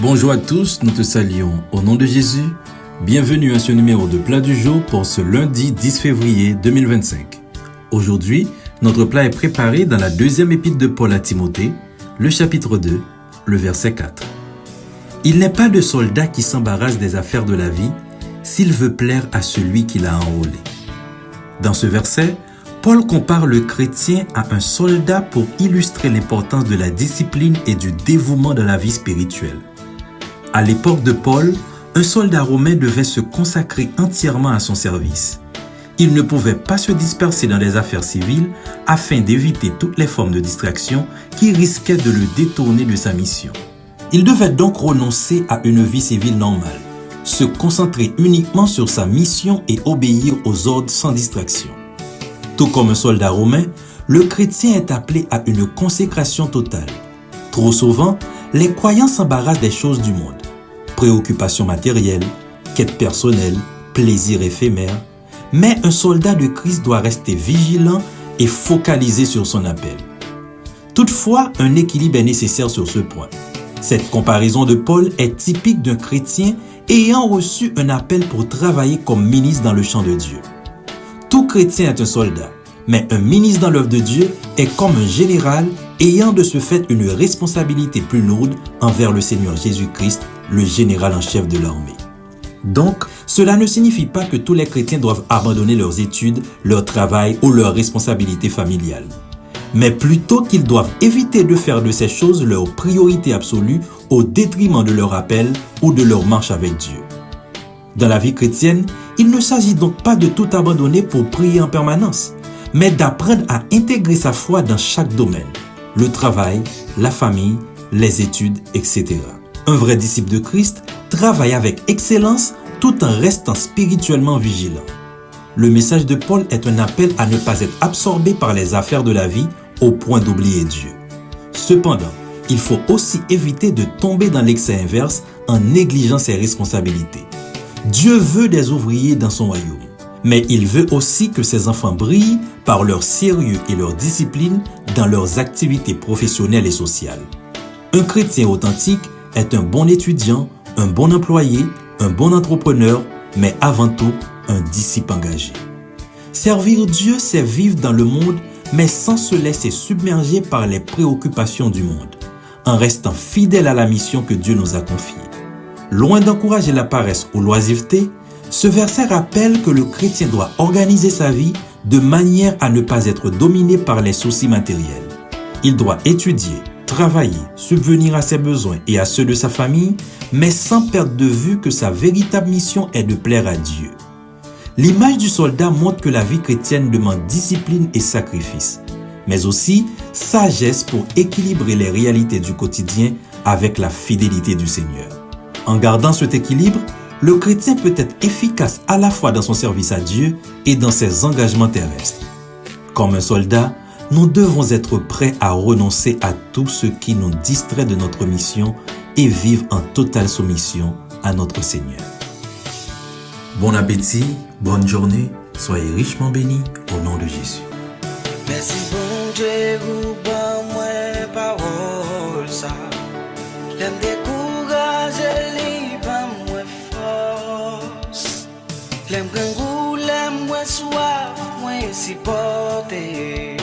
Bonjour à tous, nous te saluons au nom de Jésus. Bienvenue à ce numéro de plat du jour pour ce lundi 10 février 2025. Aujourd'hui, notre plat est préparé dans la deuxième épître de Paul à Timothée, le chapitre 2, le verset 4. Il n'est pas de soldat qui s'embarrasse des affaires de la vie s'il veut plaire à celui qui l'a enrôlé. Dans ce verset, Paul compare le chrétien à un soldat pour illustrer l'importance de la discipline et du dévouement dans la vie spirituelle. À l'époque de Paul, un soldat romain devait se consacrer entièrement à son service. Il ne pouvait pas se disperser dans les affaires civiles afin d'éviter toutes les formes de distraction qui risquaient de le détourner de sa mission. Il devait donc renoncer à une vie civile normale, se concentrer uniquement sur sa mission et obéir aux ordres sans distraction. Tout comme un soldat romain, le chrétien est appelé à une consécration totale. Trop souvent, les croyants s'embarrassent des choses du monde. Préoccupations matérielles, quêtes personnelles, plaisirs éphémères. Mais un soldat de Christ doit rester vigilant et focalisé sur son appel. Toutefois, un équilibre est nécessaire sur ce point. Cette comparaison de Paul est typique d'un chrétien ayant reçu un appel pour travailler comme ministre dans le champ de Dieu. Tout chrétien est un soldat, mais un ministre dans l'œuvre de Dieu est comme un général ayant de ce fait une responsabilité plus lourde envers le Seigneur Jésus-Christ, le général en chef de l'armée. Donc, cela ne signifie pas que tous les chrétiens doivent abandonner leurs études, leur travail ou leurs responsabilités familiales, mais plutôt qu'ils doivent éviter de faire de ces choses leur priorité absolue au détriment de leur appel ou de leur marche avec Dieu. Dans la vie chrétienne, il ne s'agit donc pas de tout abandonner pour prier en permanence, mais d'apprendre à intégrer sa foi dans chaque domaine, le travail, la famille, les études, etc. Un vrai disciple de Christ travaille avec excellence tout en restant spirituellement vigilant. Le message de Paul est un appel à ne pas être absorbé par les affaires de la vie au point d'oublier Dieu. Cependant, il faut aussi éviter de tomber dans l'excès inverse en négligeant ses responsabilités. Dieu veut des ouvriers dans son royaume, mais il veut aussi que ses enfants brillent par leur sérieux et leur discipline dans leurs activités professionnelles et sociales. Un chrétien authentique est un bon étudiant, un bon employé, un bon entrepreneur, mais avant tout, un disciple engagé. Servir Dieu, c'est vivre dans le monde, mais sans se laisser submerger par les préoccupations du monde, en restant fidèle à la mission que Dieu nous a confiée. Loin d'encourager la paresse ou l'oisiveté, ce verset rappelle que le chrétien doit organiser sa vie de manière à ne pas être dominé par les soucis matériels. Il doit étudier, travailler, subvenir à ses besoins et à ceux de sa famille, mais sans perdre de vue que sa véritable mission est de plaire à Dieu. L'image du soldat montre que la vie chrétienne demande discipline et sacrifice, mais aussi sagesse pour équilibrer les réalités du quotidien avec la fidélité du Seigneur. En gardant cet équilibre, le chrétien peut être efficace à la fois dans son service à Dieu et dans ses engagements terrestres. Comme un soldat, nous devons être prêts à renoncer à tout ce qui nous distrait de notre mission et vivre en totale soumission à notre Seigneur. Bon appétit, bonne journée, soyez richement bénis au nom de Jésus. Merci bon Dieu, vous bon moi parole ça. L'aime décourager, libre moi force. L'aime grand l'aime moi soif, moi supporter.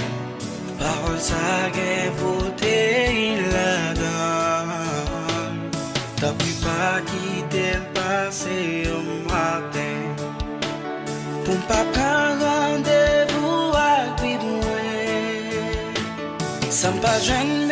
Parole ça gain beauté il la donne. T'as pu pas quitter le passé au matin. Pour pas prendre rendez-vous avec moi. Ça me pas jeune